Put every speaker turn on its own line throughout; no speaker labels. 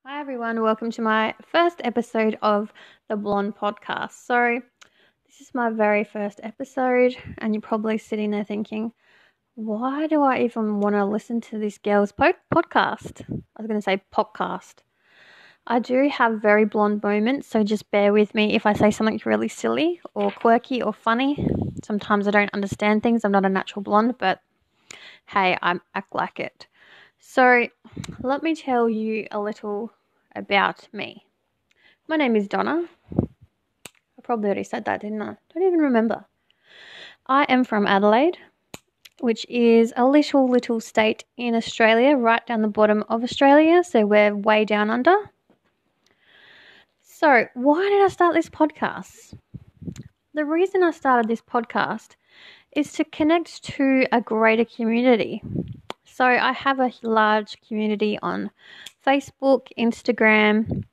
Hi everyone, welcome to my first episode of the Blonde podcast. So, this is my very first episode, and you're probably sitting there thinking, why do I even want to listen to this girl's podcast? I was going to say podcast. I do have very blonde moments, so just bear with me if I say something really silly or quirky or funny. Sometimes I don't understand things. I'm not a natural blonde, but hey, I act like it. So, let me tell you a little about me. My name is Donna. I probably already said that, didn't I? Don't even remember. I am from Adelaide, which is a little state in Australia, right down the bottom of Australia. So we're way down under. So why did I start this podcast? The reason I started this podcast is to connect to a greater community. So I have a large community on Facebook, Instagram.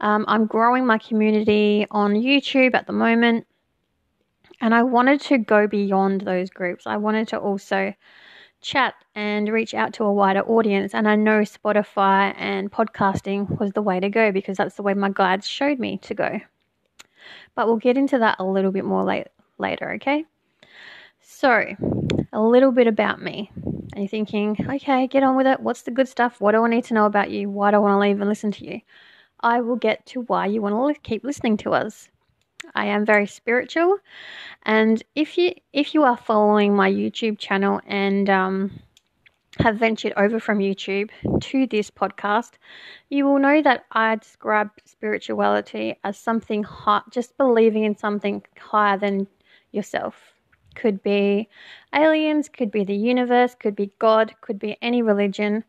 I'm growing my community on YouTube at the moment. And I wanted to go beyond those groups. I wanted to also chat and reach out to a wider audience. And I know Spotify and podcasting was the way to go because that's the way my guides showed me to go. But we'll get into that a little bit more later, okay? So, a little bit about me. And you're thinking, okay, get on with it. What's the good stuff? What do I need to know about you? Why do I want to leave and listen to you? I will get to why you want to keep listening to us. I am very spiritual, and if you are following my YouTube channel and have ventured over from YouTube to this podcast, you will know that I describe spirituality as something high, just believing in something higher than yourself. Could be aliens, could be the universe, could be God, could be any religion,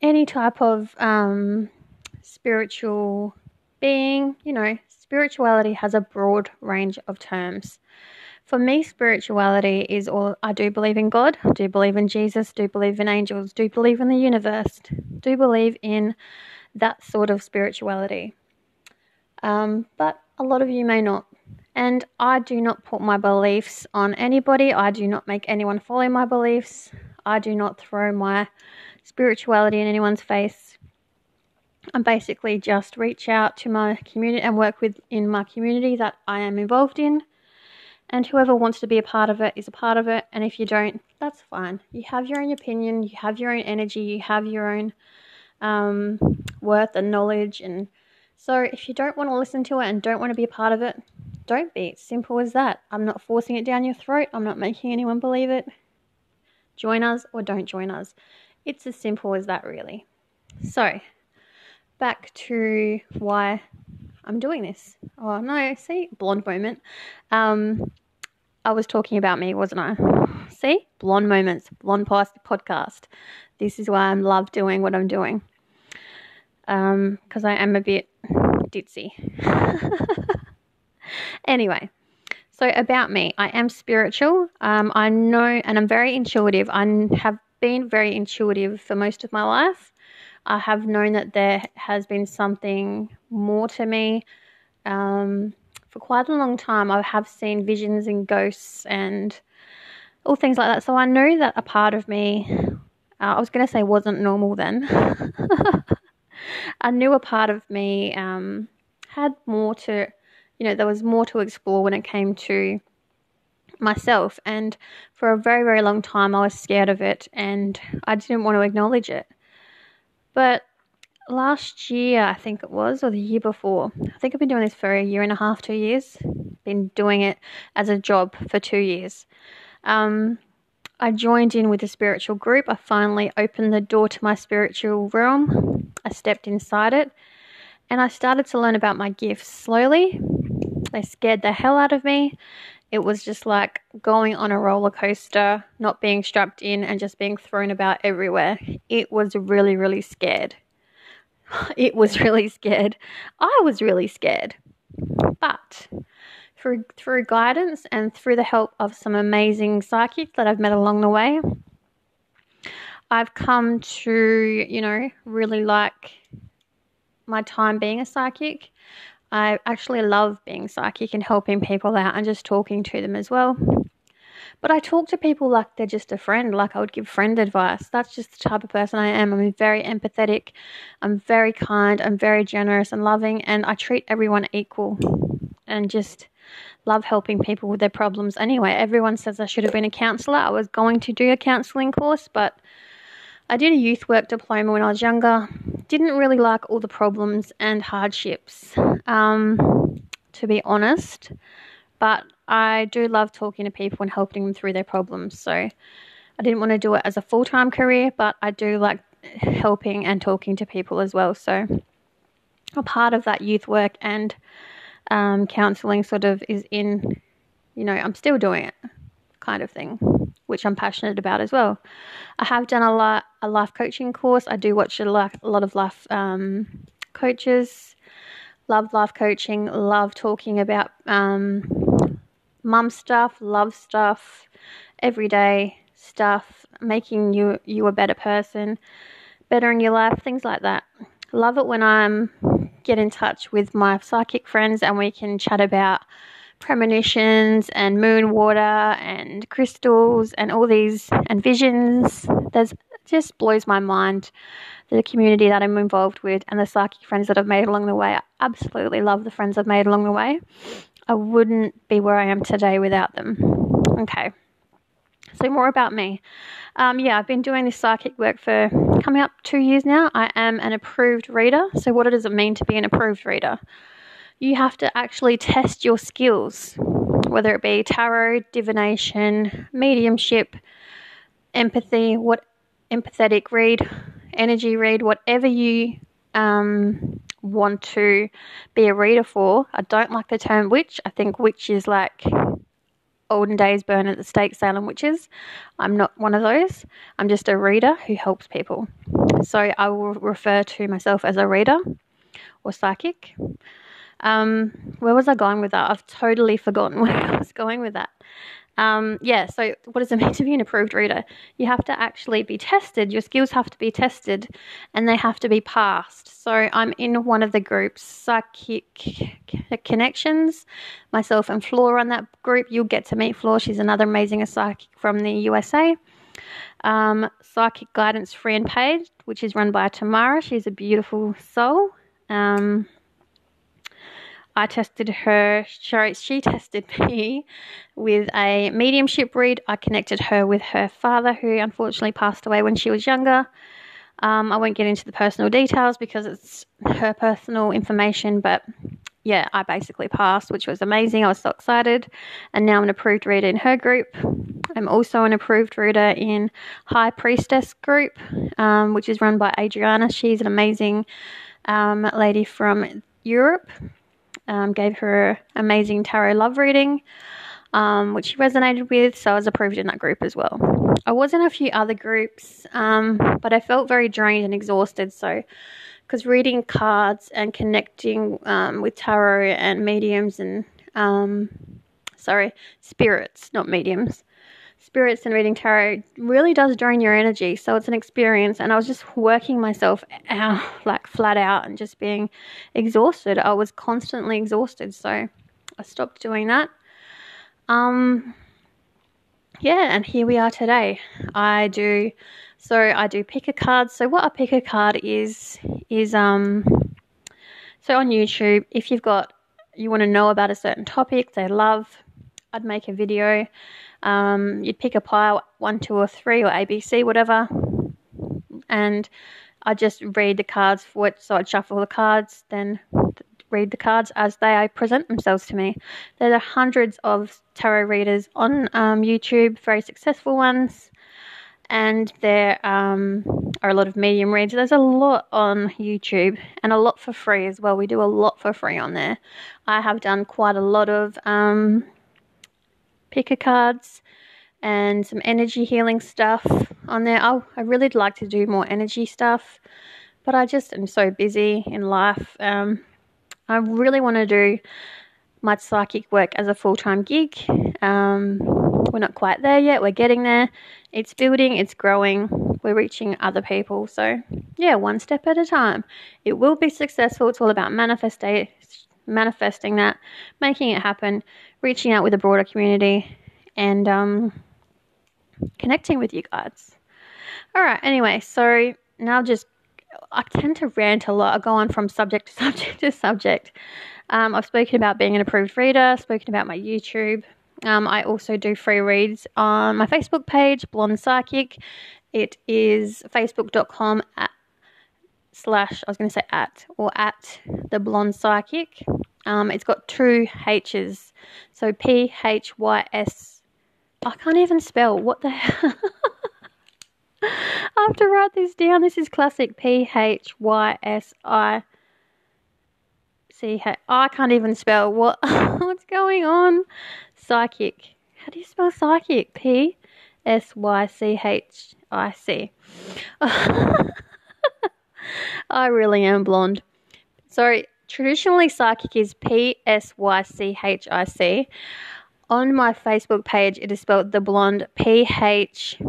any type of spiritual being. Spirituality has a broad range of terms. For me, spirituality is all. I do believe in God, do believe in Jesus, do believe in angels, do believe in the universe, do believe in that sort of spirituality. But a lot of you may not. And I do not put my beliefs on anybody. I do not make anyone follow my beliefs. I do not throw my spirituality in anyone's face. I basically just reach out to my community and work within my community that I am involved in. And whoever wants to be a part of it is a part of it. And if you don't, that's fine. You have your own opinion, you have your own energy, you have your own worth and knowledge. And so if you don't want to listen to it and don't want to be a part of it, don't be. It's simple as that. I'm not forcing it down your throat. I'm not making anyone believe it. Join us or don't join us. It's as simple as that, really. So, back to why I'm doing this. Oh, no, see? Blonde moment. I was talking about me, wasn't I? See? Blonde moments, blonde podcast. This is why I love doing what I'm doing. Because I am a bit ditzy. Anyway, so about me. I am spiritual. I know, and I'm very intuitive. I have been very intuitive for most of my life. I have known that there has been something more to me. For quite a long time, I have seen visions and ghosts and all things like that. So I know that a part of me, I was going to say wasn't normal then. I knew a part of me had more to, there was more to explore when it came to myself. And for a very, very long time, I was scared of it and I didn't want to acknowledge it. But last year, I think it was, or the year before, I think I've been doing this for a year and a half, 2 years. Been doing it as a job for 2 years. I joined in with a spiritual group. I finally opened the door to my spiritual realm. I stepped inside it and I started to learn about my gifts slowly. They scared the hell out of me. It was just like going on a roller coaster, not being strapped in and just being thrown about everywhere. It was really, really scared. It was really scared. I was really scared. But through guidance and through the help of some amazing psychics that I've met along the way, I've come to, really like my time being a psychic. I actually love being psychic and helping people out and just talking to them as well. But I talk to people like they're just a friend, like I would give friend advice. That's just the type of person I am. I'm very empathetic. I'm very kind. I'm very generous and loving, and I treat everyone equal and just love helping people with their problems. Anyway, everyone says I should have been a counsellor. I was going to do a counselling course, but I did a youth work diploma when I was younger. Didn't really like all the problems and hardships, to be honest. But I do love talking to people and helping them through their problems. So I didn't want to do it as a full-time career, but I do like helping and talking to people as well. So a part of that youth work and counselling sort of is in, I'm still doing it kind of thing, which I'm passionate about as well. I have done a life coaching course. I do watch a lot of life coaches. Love life coaching. Love talking about mum stuff, love stuff, everyday stuff, making you a better person, bettering your life, things like that. Love it when I get in touch with my psychic friends and we can chat about premonitions and moon water and crystals and all these and visions. It just blows my mind, the community that I'm involved with and the psychic friends that I've made along the way. I absolutely love the friends I've made along the way. I wouldn't be where I am today without them. Okay, so more about me. I've been doing this psychic work for coming up 2 years now. I am an approved reader. So what does it mean to be an approved reader? You have to actually test your skills, whether it be tarot, divination, mediumship, empathy, empathetic read, energy read, whatever you want to be a reader for. I don't like the term witch. I think witch is like olden days burn at the stake Salem witches. I'm not one of those. I'm just a reader who helps people. So I will refer to myself as a reader or psychic. Where was I going with that? I've totally forgotten where I was going with that. So what does it mean to be an approved reader? You have to actually be tested. Your skills have to be tested and they have to be passed. So I'm in one of the groups, Psychic Connections. Myself and Flora on that group. You'll get to meet Flora. She's another amazing psychic from the USA. Psychic Guidance Free and Paid, which is run by Tamara. She's a beautiful soul. I tested her, she tested me with a mediumship read. I connected her with her father, who unfortunately passed away when she was younger. I won't get into the personal details because it's her personal information, but yeah, I basically passed, which was amazing. I was so excited. And now I'm an approved reader in her group. I'm also an approved reader in High Priestess group, which is run by Adriana. She's an amazing lady from Europe. Gave her an amazing tarot love reading, which she resonated with, so I was approved in that group as well. I was in a few other groups, but I felt very drained and exhausted, so because reading cards and connecting with tarot and mediums and, spirits, not mediums, spirits and reading tarot really does drain your energy. So it's an experience, and I was just working myself out, like flat out, and just being exhausted. I was constantly exhausted, so I stopped doing that. And here we are today. I do pick a card. So what a pick a card is so on YouTube, if you want to know about a certain topic they love, I'd make a video. You'd pick a pile, 1, 2, or 3, or ABC, whatever, and I just read the cards for it. So I'd shuffle the cards, then read the cards as they present themselves to me. There are hundreds of tarot readers on YouTube, very successful ones, and there are a lot of medium reads. There's a lot on YouTube and a lot for free as well. We do a lot for free on there. I have done quite a lot of picker cards and some energy healing stuff on there. I really would like to do more energy stuff, but I just am so busy in life. I really want to do my psychic work as a full-time gig. We're not quite there yet. We're getting there. It's building. It's growing. We're reaching other people. So, yeah, one step at a time. It will be successful. It's all about manifesting that, making it happen, reaching out with a broader community, and connecting with you guys. All right, anyway, so now I tend to rant a lot. I go on from subject to subject to subject. I've spoken about being an approved reader, spoken about my YouTube. I also do free reads on my Facebook page, Blonde Psychic. It is facebook.com / at the Blonde Psychic. It's got 2 H's. So PHYS. I can't even spell. What the hell? I have to write this down. This is classic. PHYSICH. I can't even spell. What's going on? Psychic. How do you spell psychic? PSYCHIC. I really am blonde. So traditionally psychic is PSYCHIC. On my Facebook page, it is spelled the blonde PHSYCHIC.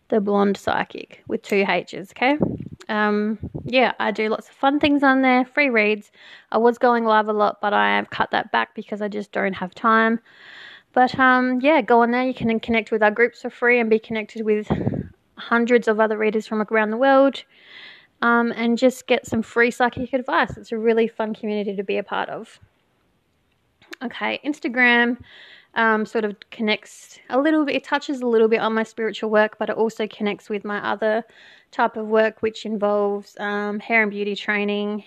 The Blonde Psychic with 2 H's, okay? I do lots of fun things on there, free reads. I was going live a lot, but I have cut that back because I just don't have time. But go on there. You can connect with our groups for free and be connected with hundreds of other readers from around the world, and just get some free psychic advice. It's a really fun community to be a part of. Okay, Instagram sort of connects a little bit. It touches a little bit on my spiritual work, but it also connects with my other type of work, which involves hair and beauty training,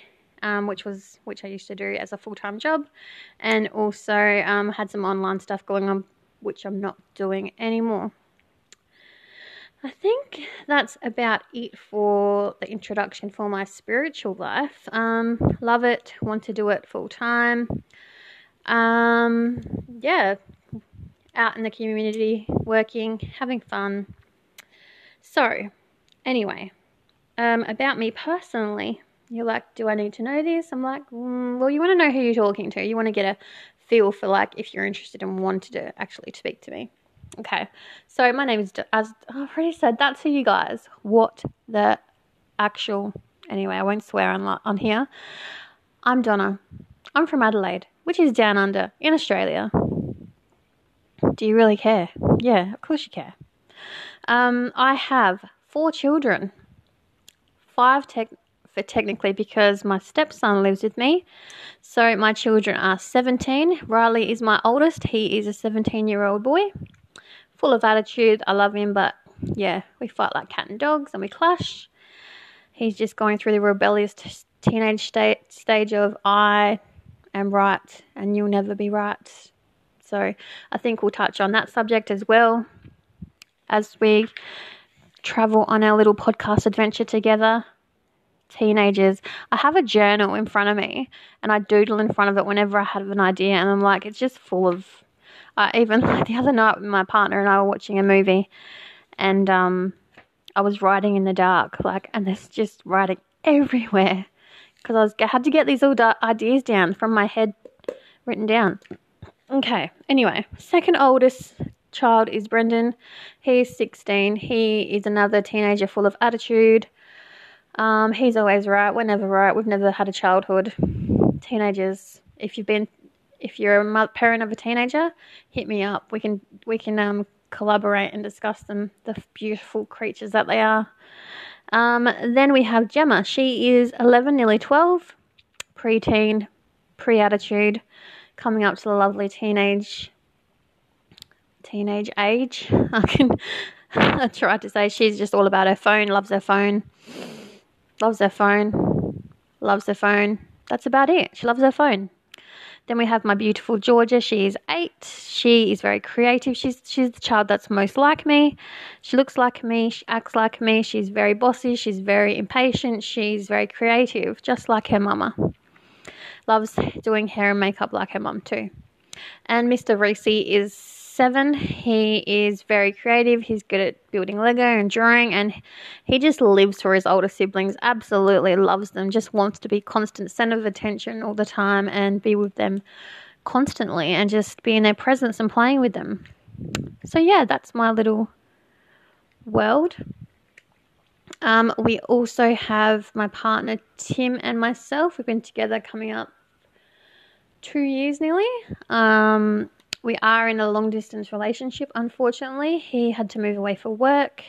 which I used to do as a full-time job, and also had some online stuff going on, which I'm not doing anymore. I think that's about it for the introduction for my spiritual life. Love it. Want to do it full-time. Out in the community, working, having fun. So, anyway, about me personally, you're like, do I need to know this? I'm like, well, you want to know who you're talking to. You want to get a feel for, like, if you're interested and wanted to actually speak to me. Okay, so my name is, as I've already said that to you guys. Anyway, I won't swear on here. I'm Donna. I'm from Adelaide, which is down under in Australia. Do you really care? Yeah, of course you care. I have 4 children. 5 technically because my stepson lives with me. So my children are 17. Riley is my oldest. He is a 17-year-old boy. Full of attitude. I love him, but yeah, we fight like cat and dogs and we clash. He's just going through the rebellious teenage stage of I am right and you'll never be right. So I think we'll touch on that subject as well as we travel on our little podcast adventure together. Teenagers. I have a journal in front of me and I doodle in front of it whenever I have an idea, and I'm like, it's just full of, even like the other night my partner and I were watching a movie, and I was writing in the dark, and there's just writing everywhere because I had to get these all ideas down from my head written down. Okay, anyway, second oldest child is Brendan. He's 16. He is another teenager full of attitude. He's always right. We're never right. We've never had a childhood. Teenagers, if you're a parent of a teenager, hit me up. We can collaborate and discuss them, the beautiful creatures that they are. Then we have Gemma. She is 11, nearly 12, preteen, pre-attitude, coming up to the lovely teenage age. I tried to say she's just all about her phone, loves her phone. That's about it. She loves her phone. Then we have my beautiful Georgia. She is 8. She is very creative. She's the child that's most like me. She looks like me. She acts like me. She's very bossy. She's very impatient. She's very creative, just like her mama. Loves doing hair and makeup like her mum too. And Mr. Reese is 7. He is very creative. He's good at building Lego and drawing, and he just lives for his older siblings. Absolutely loves them. Just wants to be constant center of attention all the time and be with them constantly and just be in their presence and playing with them. So yeah, that's my little world. We also have my partner Tim and myself. We've been together coming up 2 years nearly. We are in a long distance relationship, unfortunately. He had to move away for work,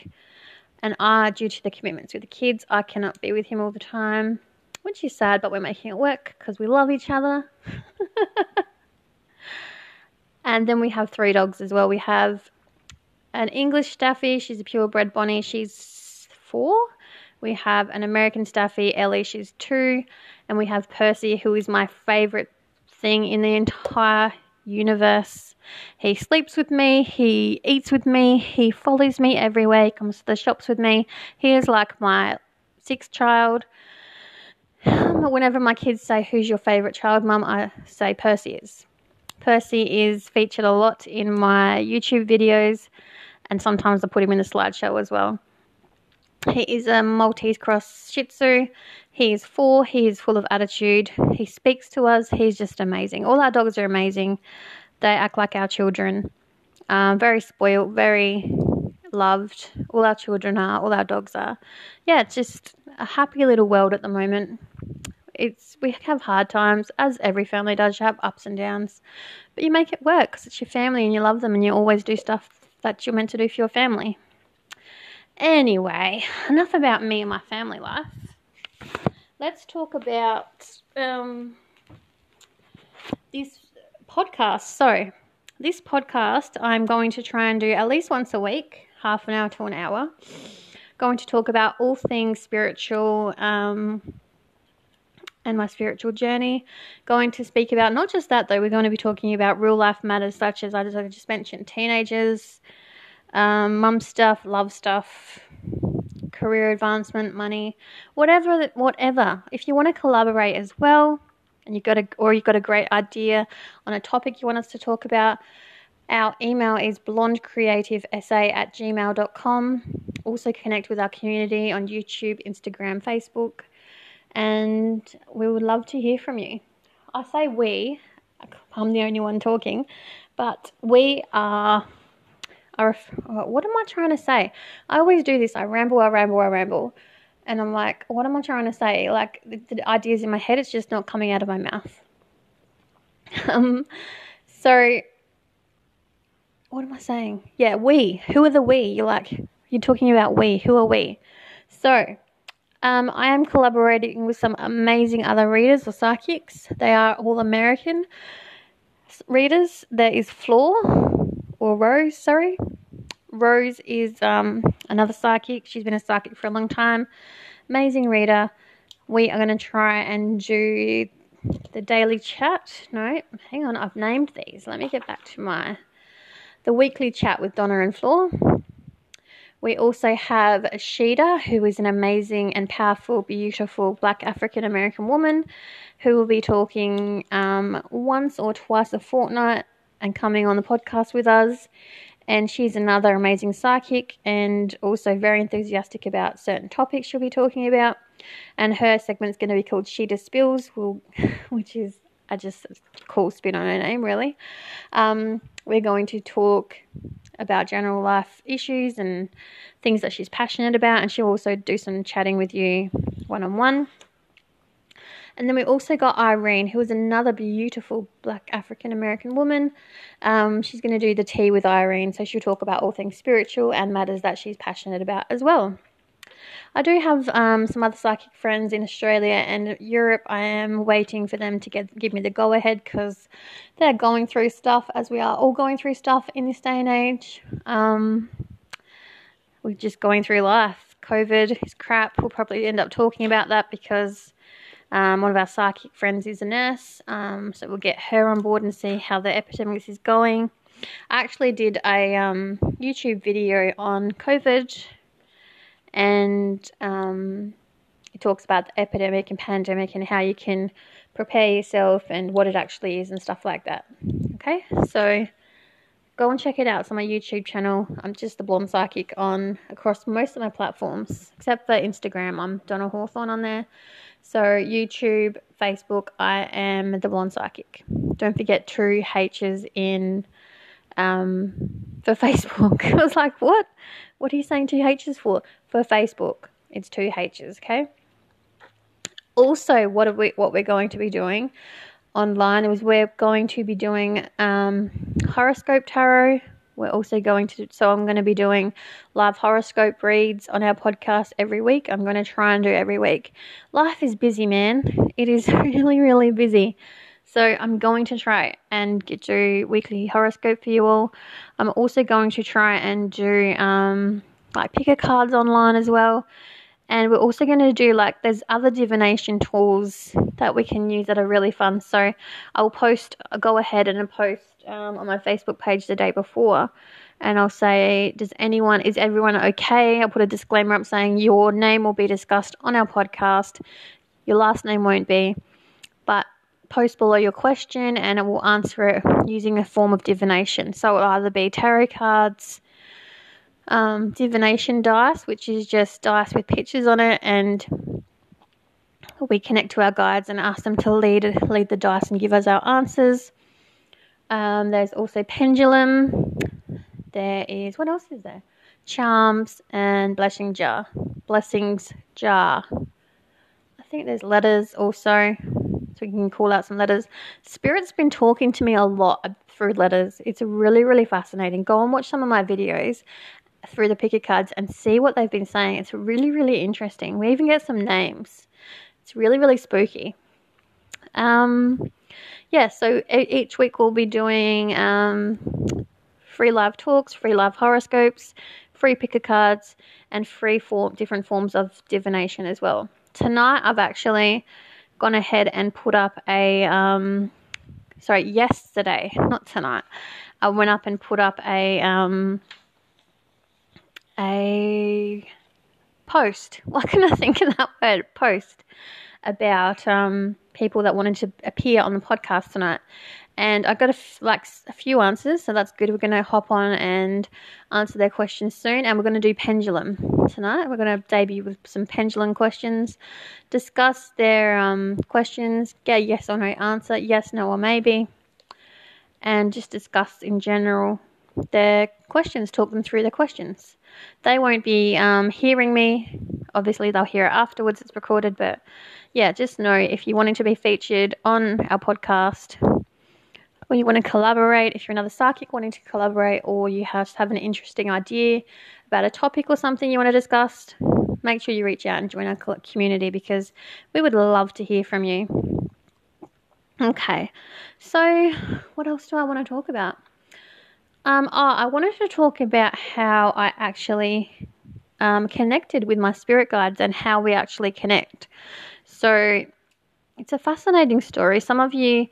and due to the commitments with the kids, I cannot be with him all the time, which is sad, but we're making it work because we love each other. And then we have 3 dogs as well. We have an English Staffy. She's a purebred Bonnie. She's 4. We have an American Staffy, Ellie. She's 2. And we have Percy, who is my favourite thing in the entire universe. He sleeps with me. He eats with me. He follows me everywhere. He comes to the shops with me. He is like my 6th child. Whenever my kids say, "Who's your favourite child, Mum?" I say Percy is. Percy is featured a lot in my YouTube videos, and sometimes I put him in the slideshow as well. He is a Maltese cross Shih Tzu. He is 4. He is full of attitude. He speaks to us. He's just amazing. All our dogs are amazing. They act like our children. Very spoiled, very loved. All our children are. All our dogs are. Yeah, it's just a happy little world at the moment. We have hard times, as every family does. You have ups and downs, but you make it work because it's your family and you love them and you always do stuff that you're meant to do for your family. Anyway, enough about me and my family life. Let's talk about this podcast. So, this podcast I'm going to try and do at least once a week, half an hour to an hour. Going to talk about all things spiritual, and my spiritual journey. Going to speak about not just that though, we're going to be talking about real life matters such as I just mentioned, teenagers, mum stuff, love stuff, career advancement, money, whatever. If you want to collaborate as well, and you've got a great idea on a topic you want us to talk about, our email is blondecreativesa@gmail.com. Also connect with our community on YouTube, Instagram, Facebook. And we would love to hear from you. I say we, I'm the only one talking, but we are what am I trying to say? I always do this. I ramble. And I'm like, what am I trying to say? Like, the ideas in my head, it's just not coming out of my mouth. So, what am I saying? Yeah, we. Who are the we? You're talking about we. Who are we? So, I am collaborating with some amazing other readers or psychics. They are all American readers. There is Rose. Rose is another psychic. She's been a psychic for a long time. Amazing reader. We are going to try and do the daily chat. No, hang on. I've named these. Let me get back to the weekly chat with Donna and Flor. We also have Sheeta, who is an amazing and powerful, beautiful Black African American woman who will be talking once or twice a fortnight and coming on the podcast with us. And she's another amazing psychic and also very enthusiastic about certain topics she'll be talking about. And her segment's going to be called Sheeta Spills, which is just a cool spin on her name, really. We're going to talk about general life issues and things that she's passionate about, and she'll also do some chatting with you one-on-one. And then we also got Irene, who is another beautiful Black African American woman. She's going to do the tea with Irene, so she'll talk about all things spiritual and matters that she's passionate about as well. I do have some other psychic friends in Australia and Europe. I am waiting for them to give me the go-ahead because they're going through stuff, as we are all going through stuff in this day and age. We're just going through life. COVID is crap. We'll probably end up talking about that because one of our psychic friends is a nurse. So we'll get her on board and see how the epidemic is going. I actually did a YouTube video on COVID, and it talks about the epidemic and pandemic and how you can prepare yourself and what it actually is and stuff like that. Okay, so go and check it out. It's on my YouTube channel. I'm just the Blonde Psychic across most of my platforms, except for Instagram. I'm Donna Hawthorne on there. So YouTube, Facebook, I am the Blonde Psychic. Don't forget 2 H's in for Facebook. I was like, what? What are you saying 2 H's for? For Facebook, it's 2 H's, okay? Also, what we're going to be doing online. We're going to be doing horoscope tarot. We're also I'm going to be doing live horoscope reads on our podcast every week. I'm going to try and do every week. Life is busy, man. It is really, really busy. So I'm going to try and do weekly horoscope for you all. I'm also going to try and do picker cards online as well. And we're also going to do there's other divination tools that we can use that are really fun. So I'll go ahead and post on my Facebook page the day before, and I'll say, is everyone okay? I'll put a disclaimer up saying your name will be discussed on our podcast. Your last name won't be, but post below your question and it will answer it using a form of divination. So it'll either be tarot cards, divination dice, which is just dice with pictures on it, and we connect to our guides and ask them to lead the dice and give us our answers. There's also pendulum. What else is there? Charms and blessings jar. I think there's letters also, so we can call out some letters. Spirit's been talking to me a lot through letters. It's really, really fascinating. Go and watch some of my videos through the picker cards and see what they've been saying. It's really, really interesting. We even get some names. It's really, really spooky. So each week we'll be doing free live talks, free live horoscopes, free picker cards, and different forms of divination as well. Tonight I've actually gone ahead and put up yesterday, not tonight, I went up and put up a post. Why can I think of that word? Post about people that wanted to appear on the podcast tonight. And I got a few answers, so that's good. We're going to hop on and answer their questions soon. And we're going to do pendulum tonight. We're going to debut with some pendulum questions, discuss their questions, get a yes or no answer, yes, no, or maybe, and just discuss in general their questions, talk them through their questions. They won't be hearing me. Obviously, they'll hear it afterwards. It's recorded. But, yeah, just know if you're wanting to be featured on our podcast, or you want to collaborate, if you're another psychic wanting to collaborate, or you have an interesting idea about a topic or something you want to discuss, make sure you reach out and join our community, because we would love to hear from you. Okay, so what else do I want to talk about? I wanted to talk about how I actually connected with my spirit guides and how we actually connect. So it's a fascinating story. Some of you,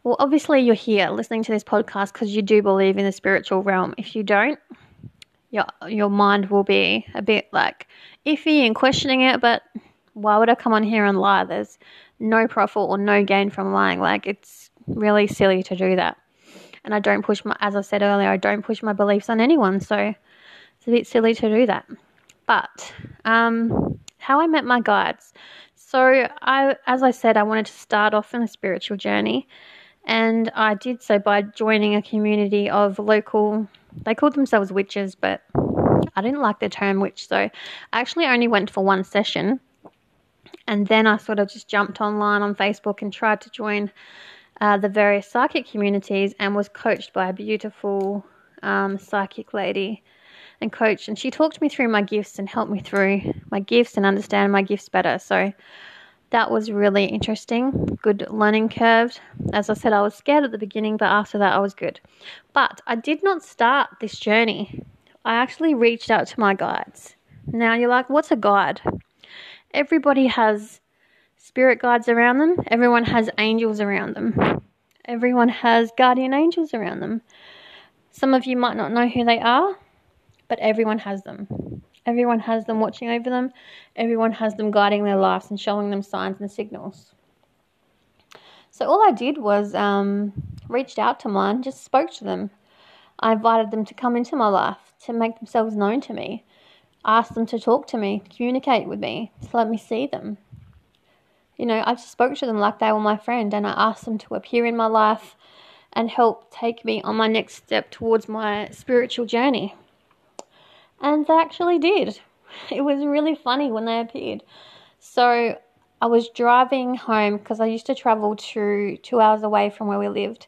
well, obviously you're here listening to this podcast because you do believe in the spiritual realm. If you don't, your mind will be a bit iffy and questioning it, but why would I come on here and lie? There's no profit or no gain from lying. It's really silly to do that. And I don't push as I said earlier, I don't push my beliefs on anyone, so it's a bit silly to do that. But how I met my guides. So as I said, I wanted to start off in a spiritual journey, and I did so by joining a community of local, they called themselves witches, but I didn't like the term witch, so I actually only went for one session, and then I sort of just jumped online on Facebook and tried to join the various psychic communities, and was coached by a beautiful psychic lady and coach, and she talked me through my gifts and helped me through my gifts and understand my gifts better. So that was really interesting, good learning curve. As I said, I was scared at the beginning, but after that I was good. But I did not start this journey. I actually reached out to my guides. Now you're like, what's a guide? Everybody has spirit guides around them. Everyone has angels around them. Everyone has guardian angels around them. Some of you might not know who they are, but everyone has them. Everyone has them watching over them. Everyone has them guiding their lives and showing them signs and signals. So all I did was reached out to mine, just spoke to them. I invited them to come into my life, to make themselves known to me. Asked them to talk to me, communicate with me, to let me see them. I just spoke to them like they were my friend, and I asked them to appear in my life and help take me on my next step towards my spiritual journey. And they actually did. It was really funny when they appeared. So I was driving home because I used to travel 2 hours away from where we lived,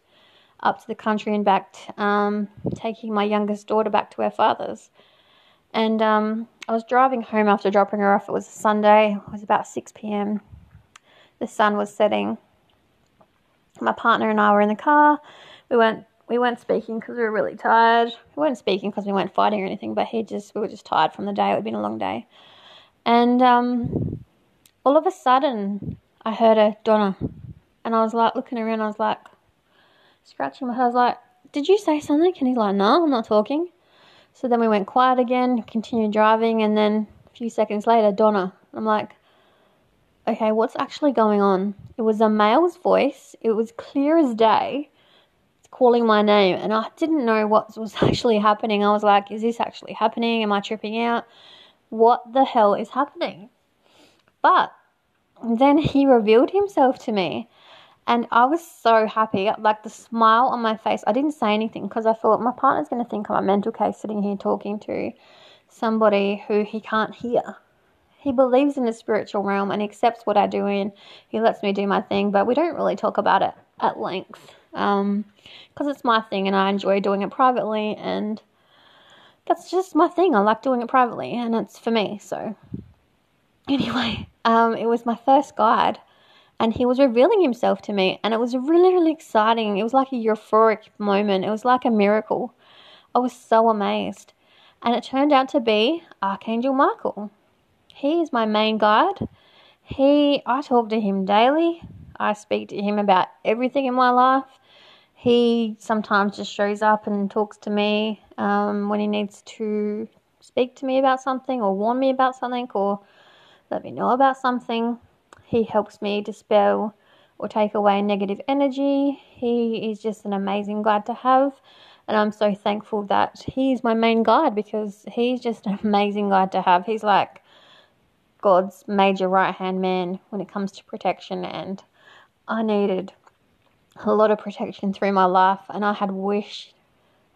up to the country and back, taking my youngest daughter back to her father's. And I was driving home after dropping her off. It was a Sunday. It was about 6 p.m. The sun was setting. My partner and I were in the car. We weren't speaking because we were really tired. We weren't speaking because we weren't fighting or anything, but we were just tired from the day. It had been a long day. And all of a sudden, I heard a Donna. And I was like looking around. I was like scratching my head. I was like, did you say something? And he's like, no, I'm not talking. So then we went quiet again, continued driving, and then a few seconds later, Donna. I'm like, okay, what's actually going on? It was a male's voice. It was clear as day. It's calling my name, and I didn't know what was actually happening. I was like, is this actually happening? Am I tripping out? What the hell is happening? But then he revealed himself to me. And I was so happy, like the smile on my face. I didn't say anything because I thought my partner's going to think I'm a mental case sitting here talking to somebody who he can't hear. He believes in the spiritual realm and accepts what I do, and he lets me do my thing, but we don't really talk about it at length because it's my thing and I enjoy doing it privately, and that's just my thing. I like doing it privately and it's for me. So anyway, it was my first guide. And he was revealing himself to me, and it was really, really exciting. It was like a euphoric moment. It was like a miracle. I was so amazed. And it turned out to be Archangel Michael. He is my main guide. I talk to him daily. I speak to him about everything in my life. He sometimes just shows up and talks to me when he needs to speak to me about something or warn me about something or let me know about something. He helps me dispel or take away negative energy. He is just an amazing guide to have. And I'm so thankful that he's my main guide because he's just an amazing guide to have. He's like God's major right-hand man when it comes to protection. And I needed a lot of protection through my life. And I had wished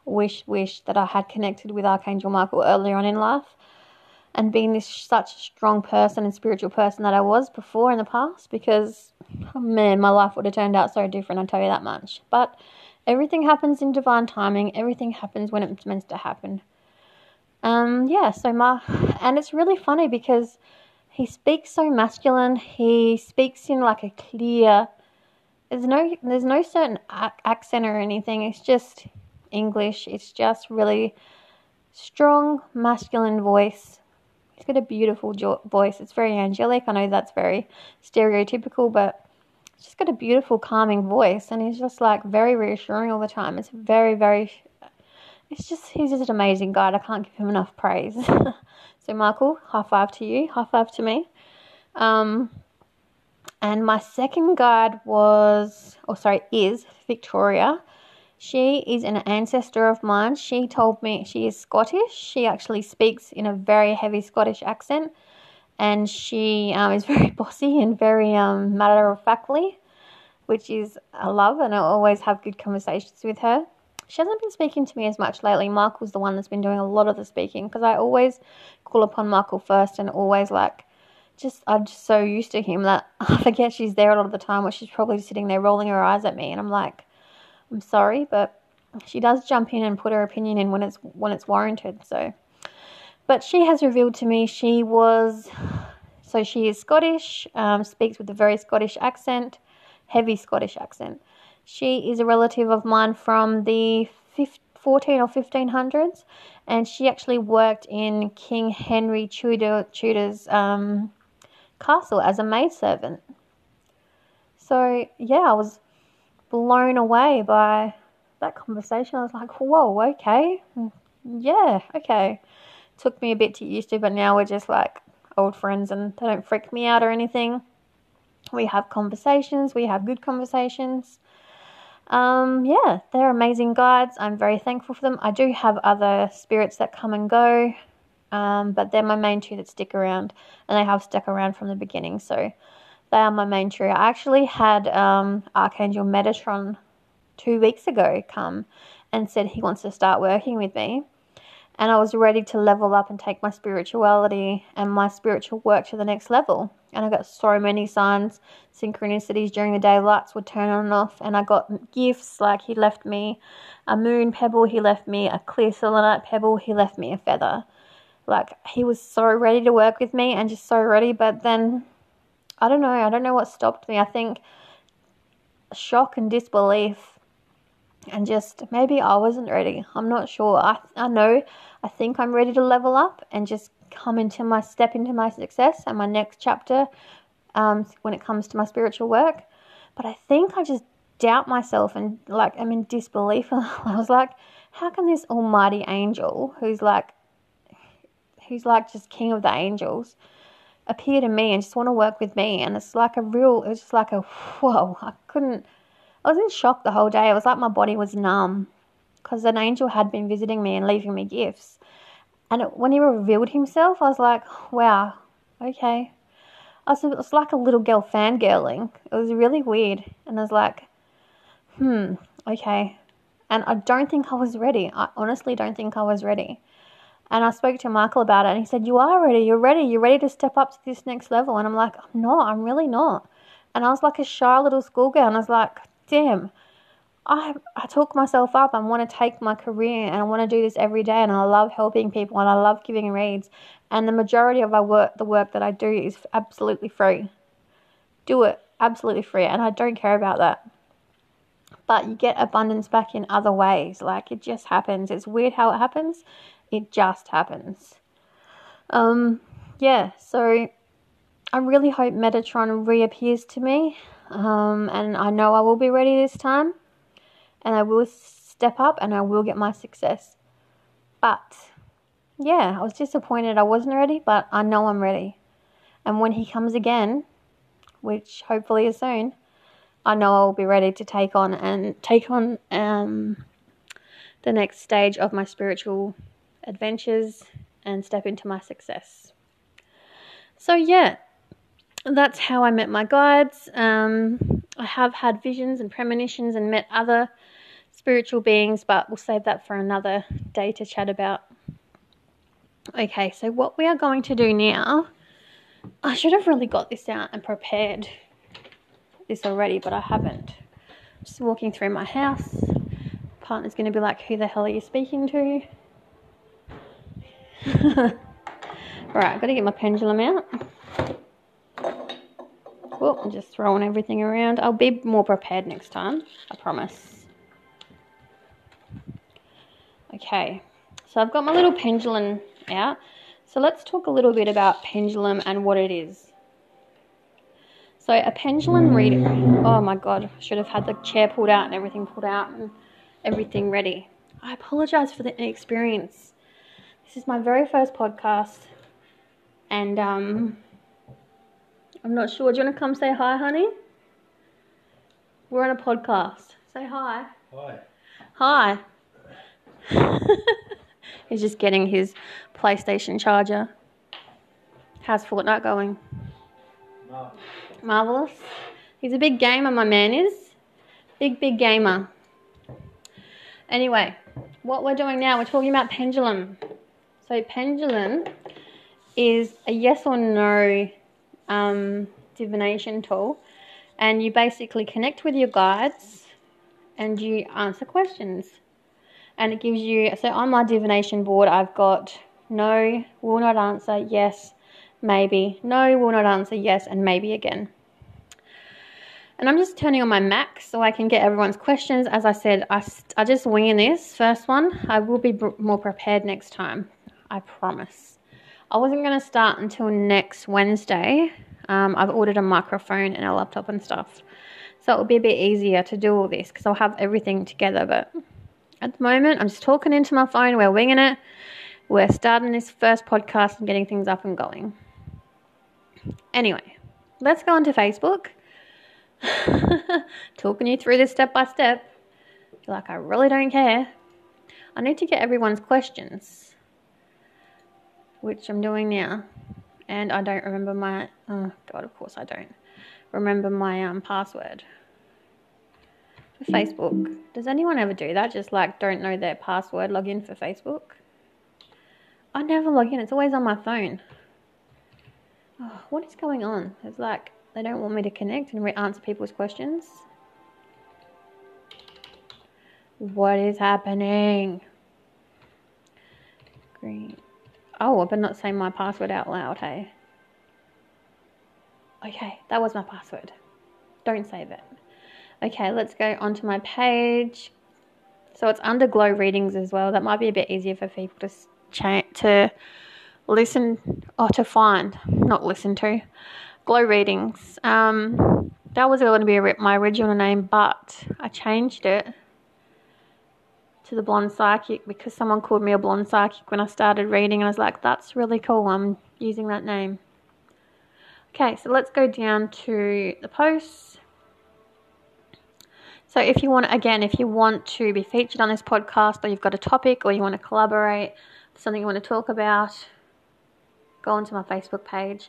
that I had connected with Archangel Michael earlier on in life. And being such a strong person and spiritual person that I was before in the past, because, oh man, my life would have turned out so different, I'll tell you that much. But everything happens in divine timing. Everything happens when it's meant to happen. And it's really funny because he speaks so masculine. He speaks in like a clear, there's no certain accent or anything. It's just English. It's just really strong masculine voice. He's got a beautiful voice. It's very angelic. I know that's very stereotypical, but he's just got a beautiful, calming voice, and he's just like very reassuring all the time. It's very, very. He's just an amazing guy. I can't give him enough praise. So Michael, high five to you. High five to me. And my second guide is Victoria. She is an ancestor of mine. She told me she is Scottish. She actually speaks in a very heavy Scottish accent. And she is very bossy and very matter-of-factly, which is I love. And I always have good conversations with her. She hasn't been speaking to me as much lately. Michael's the one that's been doing a lot of the speaking because I always call upon Michael first and always I'm just so used to him that I forget she's there a lot of the time, or she's probably sitting there rolling her eyes at me. And I'm like, I'm sorry, but she does jump in and put her opinion in when it's warranted. So, but she has revealed to me she is Scottish, speaks with a very Scottish accent, heavy Scottish accent. She is a relative of mine from the 14 or 1500s, and she actually worked in King Henry Tudor's castle as a maidservant. So yeah, I was blown away by that conversation. I was like, whoa, okay. Yeah, okay. Took me a bit to get used to, but now we're just like old friends and they don't freak me out or anything. We have conversations. We have good conversations. They're amazing guides. I'm very thankful for them. I do have other spirits that come and go, but they're my main two that stick around, and they have stuck around from the beginning. So they are my main trio. I actually had Archangel Metatron 2 weeks ago come and said he wants to start working with me. And I was ready to level up and take my spirituality and my spiritual work to the next level. And I got so many signs, synchronicities during the day. Lights would turn on and off. And I got gifts, like he left me a moon pebble. He left me a clear selenite pebble. He left me a feather. Like, he was so ready to work with me and just so ready. But then, I don't know what stopped me. I think shock and disbelief. And just maybe I wasn't ready. I'm not sure. I think I'm ready to level up and just step into my success and my next chapter when it comes to my spiritual work. But I think I just doubt myself and like I'm in disbelief. I was like, how can this almighty angel who's like just king of the angels appear to me and just want to work with me? And it was just like a whoa. I was in shock the whole day. It was like my body was numb because an angel had been visiting me and leaving me gifts. And when he revealed himself, I was like, wow, okay. It was like a little girl fangirling. It was really weird. And I was like, okay. And I don't think I was ready. I honestly don't think I was ready. And I spoke to Michael about it and he said, you are ready. You're ready. You're ready to step up to this next level. And I'm like, I'm not. I'm really not. And I was like a shy little schoolgirl. And I was like, damn, I took myself up. I want to take my career and I want to do this every day. And I love helping people and I love giving reads. And the majority of the work that I do is absolutely free. Do it absolutely free. And I don't care about that. But you get abundance back in other ways. Like, it just happens. It's weird how it happens. It just happens. So I really hope Metatron reappears to me. And I know I will be ready this time. And I will step up and I will get my success. But, yeah, I was disappointed I wasn't ready, but I know I'm ready. And when he comes again, which hopefully is soon, I know I'll be ready to take on the next stage of my spiritual adventures and step into my success. So, yeah, that's how I met my guides. I have had visions and premonitions and met other spiritual beings, but we'll save that for another day to chat about. Okay, so what we are going to do now, I should have really got this out and prepared this already, but I haven't. Just walking through my house. Partner's going to be like, who the hell are you speaking to? Right, I've got to get my pendulum out. Well, I'm just throwing everything around. I'll be more prepared next time, I promise. Okay, so I've got my little pendulum out. So let's talk a little bit about pendulum and what it is. So a pendulum reading, oh my God, I should have had the chair pulled out and everything pulled out and everything ready. I apologize for the inexperience. This is my very first podcast and I'm not sure. Do you want to come say hi, honey? We're on a podcast. Say hi. Hi. Hi. He's just getting his PlayStation charger. How's Fortnite going? Marvellous. He's a big gamer, my man is. Big gamer. Anyway, what we're doing now, we're talking about pendulum. So pendulum is a yes or no divination tool. And you basically connect with your guides and you answer questions. And it gives you, so on my divination board, I've got no, will not answer, yes, maybe, no, will not answer, yes, and maybe again. And I'm just turning on my max so I can get everyone's questions. As I said, I just winging this first one. I will be more prepared next time, I promise. I wasn't going to start until next Wednesday. I've ordered a microphone and a laptop and stuff. So it will be a bit easier to do all this because I'll have everything together. But at the moment, I'm just talking into my phone. We're winging it. We're starting this first podcast and getting things up and going. Anyway, let's go onto Facebook. Talking you through this step by step. You're like, I really don't care. I need to get everyone's questions, which I'm doing now. And I don't remember my, oh God, of course I don't remember my password for Facebook. Does anyone ever do that? Just like don't know their password, log in for Facebook? I never log in. It's always on my phone. Oh, what is going on? It's like they don't want me to connect and answer people's questions. What is happening? Green. Oh, I better not say my password out loud, hey? Okay, that was my password. Don't save it. Okay, let's go onto my page. So it's under glow readings as well. That might be a bit easier for people to listen or to find, not listen to. Glow readings. That was going to be my original name, but I changed it to the Blonde Psychic because someone called me a Blonde Psychic when I started reading, and I was like, that's really cool. I'm using that name. Okay, so let's go down to the posts. So if you want to be featured on this podcast, or you've got a topic, or you want to collaborate, something you want to talk about, go onto my Facebook page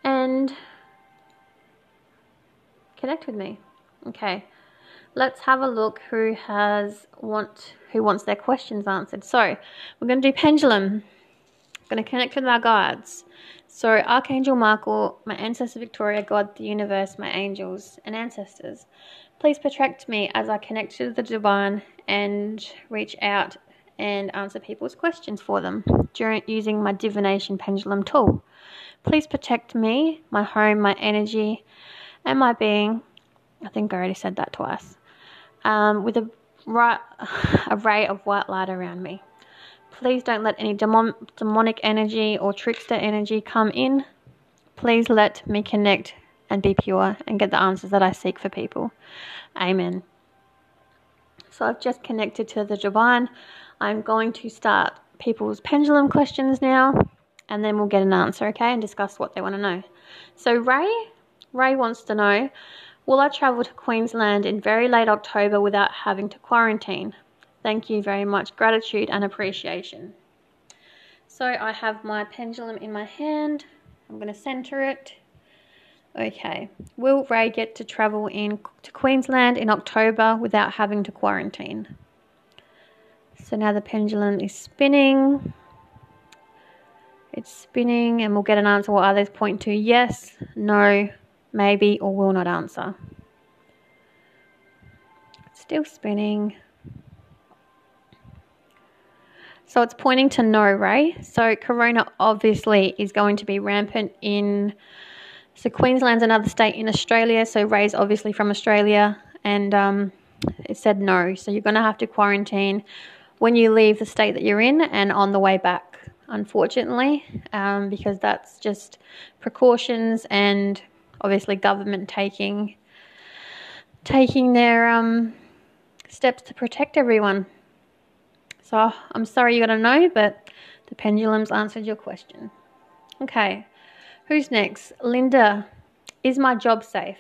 and connect with me. Okay, let's have a look who wants their questions answered. So we're going to do Pendulum. I'm going to connect with our guides. So Archangel Michael, my ancestor Victoria, God, the universe, my angels and ancestors, please protect me as I connect to the divine and reach out and answer people's questions for them using my divination pendulum tool. Please protect me, my home, my energy, and my being. I think I already said that twice. With a ray of white light around me. Please don't let any demonic energy or trickster energy come in. Please let me connect and be pure and get the answers that I seek for people. Amen. So I've just connected to the divine. I'm going to start people's pendulum questions now, and then we'll get an answer, okay, and discuss what they want to know. So Ray wants to know, will I travel to Queensland in very late October without having to quarantine? Thank you very much. Gratitude and appreciation. So I have my pendulum in my hand. I'm going to center it. Okay. Will Ray get to travel to Queensland in October without having to quarantine? So now the pendulum is spinning. It's spinning and we'll get an answer. What others point to? Yes, no, maybe, or will not answer. It's still spinning. So it's pointing to no, Ray. So corona obviously is going to be rampant so Queensland's another state in Australia. So Ray's obviously from Australia, and it said no. So you're going to have to quarantine when you leave the state that you're in and on the way back, unfortunately, because that's just precautions and obviously government taking their steps to protect everyone. So I'm sorry you got to know, but the pendulum's answered your question. Okay, who's next? Linda, is my job safe?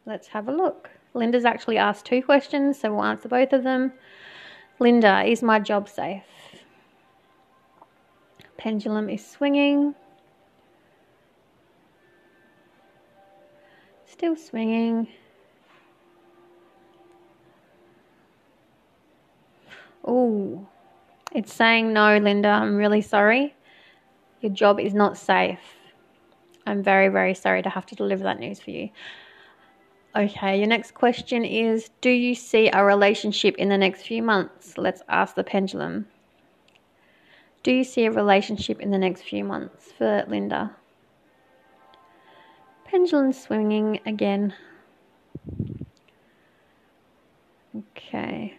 Let's have a look. Linda's actually asked 2 questions, so we'll answer both of them. Linda, is my job safe? Pendulum is swinging. Still swinging. Ooh. It's saying no, Linda. I'm really sorry. Your job is not safe. I'm very, very sorry to have to deliver that news for you. Okay, your next question is, do you see a relationship in the next few months? Let's ask the pendulum. Do you see a relationship in the next few months for Linda? Pendulum swinging again. Okay.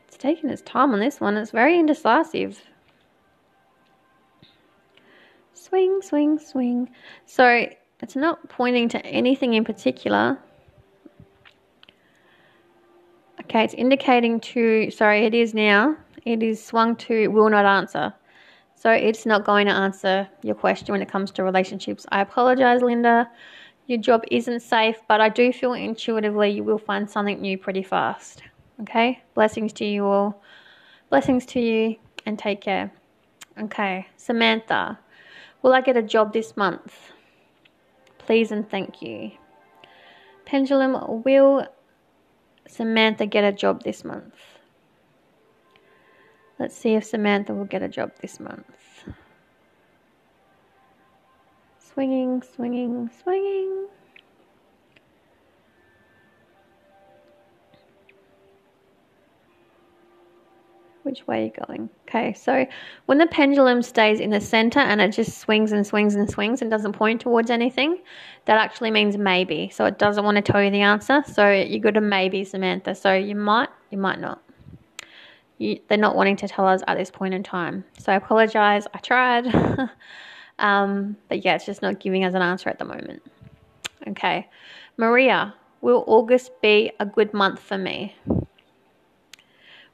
It's taking its time on this one. It's very indecisive. Swing, swing, swing. So it's not pointing to anything in particular. Okay, it's indicating it is now. It is swung to will not answer. So it's not going to answer your question when it comes to relationships. I apologize, Linda. Your job isn't safe, but I do feel intuitively you will find something new pretty fast. Okay? Blessings to you all. Blessings to you, and take care. Okay, Samantha. Will I get a job this month? Please and thank you. Pendulum, will Samantha get a job this month? Let's see if Samantha will get a job this month. Swinging, swinging, swinging. Which way are you going? Okay, so when the pendulum stays in the center and it just swings and swings and swings and doesn't point towards anything, that actually means maybe. So it doesn't want to tell you the answer. So you got a maybe, Samantha. So you might not. They're not wanting to tell us at this point in time. So I apologize. I tried. But yeah, it's just not giving us an answer at the moment. Okay. Maria, will August be a good month for me?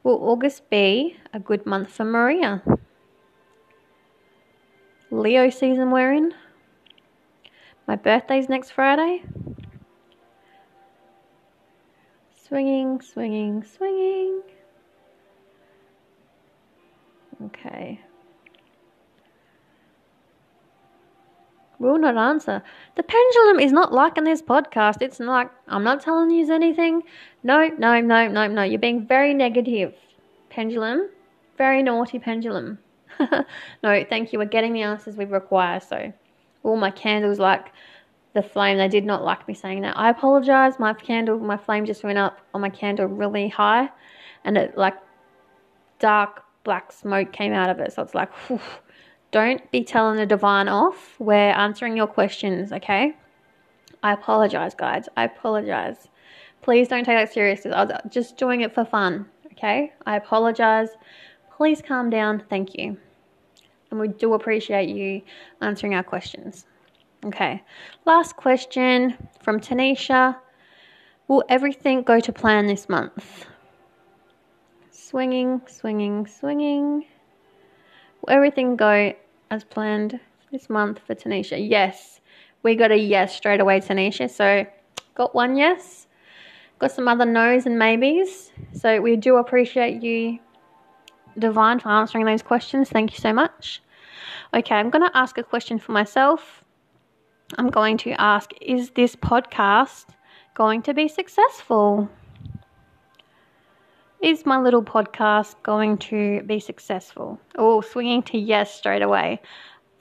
Will August be a good month for Maria? Leo season we're in. My birthday's next Friday. Swinging, swinging, swinging. Okay. Will not answer. The pendulum is not liking this podcast. It's not like, I'm not telling you anything. No. You're being very negative, pendulum. Very naughty pendulum. No, thank you. We're getting the answers we require. So all my candles like the flame. They did not like me saying that. I apologize. My flame just went up on my candle really high. And it like dark black smoke came out of it. So it's like, whew. Don't be telling the divine off. We're answering your questions, okay? I apologize, guys. I apologize. Please don't take that seriously. I was just doing it for fun, okay? I apologize. Please calm down. Thank you. And we do appreciate you answering our questions. Okay. Last question from Tanisha. Will everything go to plan this month? Swinging, swinging, swinging. Will everything go as planned this month for Tanisha? Yes. We got a yes straight away, Tanisha. So got one yes. Got some other no's and maybes. So we do appreciate you, Divine, for answering those questions. Thank you so much. Okay, I'm going to ask a question for myself. I'm going to ask, is this podcast going to be successful? Is my little podcast going to be successful? Oh, swinging to yes straight away.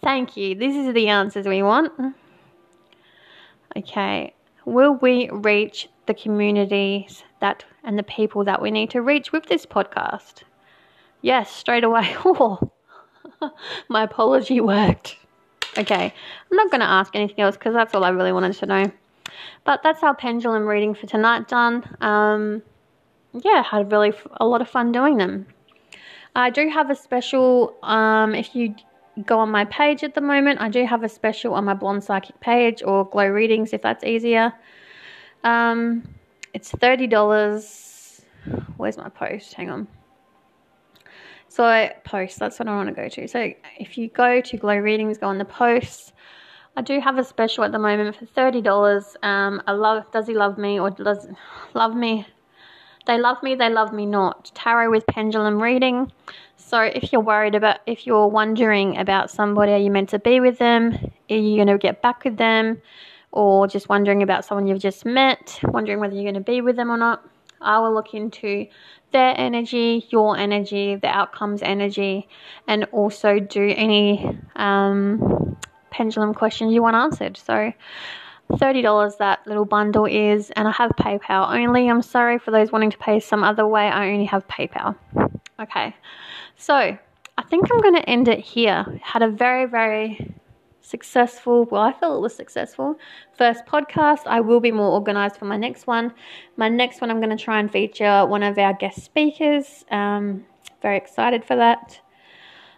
Thank you. This is the answers we want. Okay. Will we reach the communities and the people that we need to reach with this podcast? Yes, straight away. Oh, my apology worked. Okay. I'm not going to ask anything else because that's all I really wanted to know. But that's our pendulum reading for tonight done. Yeah, had a lot of fun doing them. I do have a special, if you go on my page at the moment, I do have a special on my Blonde Psychic page, or Glow Readings if that's easier. It's $30. Where's my post? Hang on. So post, that's what I want to go to. So if you go to Glow Readings, go on the posts. I do have a special at the moment for $30. Does he love me or does love me? They love me, they love me not. Tarot with pendulum reading. So if you're wondering about somebody, are you meant to be with them? Are you going to get back with them? Or just wondering about someone you've just met, wondering whether you're going to be with them or not, I will look into their energy, your energy, the outcome's energy, and also do any pendulum questions you want answered. So $30 that little bundle is, and I have PayPal only. I'm sorry for those wanting to pay some other way. I only have PayPal. Okay, so I think I'm going to end it here. Had a very, very successful, well, I feel it was successful first podcast. I will be more organized for my next one. My next one, I'm going to try and feature one of our guest speakers. Very excited for that.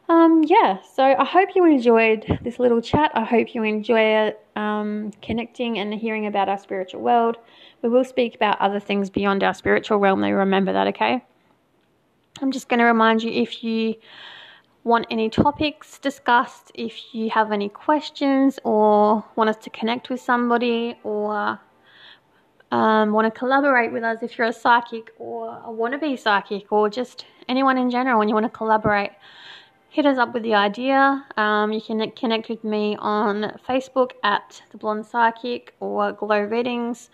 Yeah, so I hope you enjoyed this little chat. I hope you enjoy connecting and hearing about our spiritual world. We will speak about other things beyond our spiritual realm, though. Remember that, okay? I'm just going to remind you, if you want any topics discussed, if you have any questions or want us to connect with somebody, or want to collaborate with us, if you're a psychic or a wannabe psychic, or just anyone in general and you want to collaborate, hit us up with the idea. You can connect with me on Facebook at The Blonde Psychic, or Glow Readings,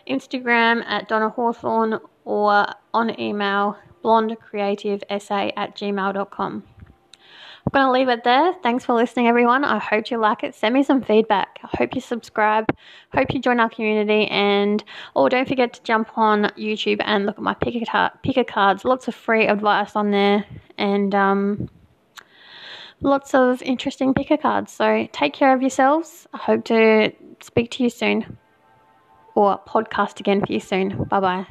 Instagram at Donna Hawthorne, or on email blondecreativeessay@gmail.com. I'm going to leave it there. Thanks for listening, everyone. I hope you like it. Send me some feedback. I hope you subscribe. Hope you join our community. And don't forget to jump on YouTube and look at my picker cards. Lots of free advice on there, and lots of interesting picker cards. So take care of yourselves. I hope to speak to you soon, or podcast again for you soon. Bye-bye.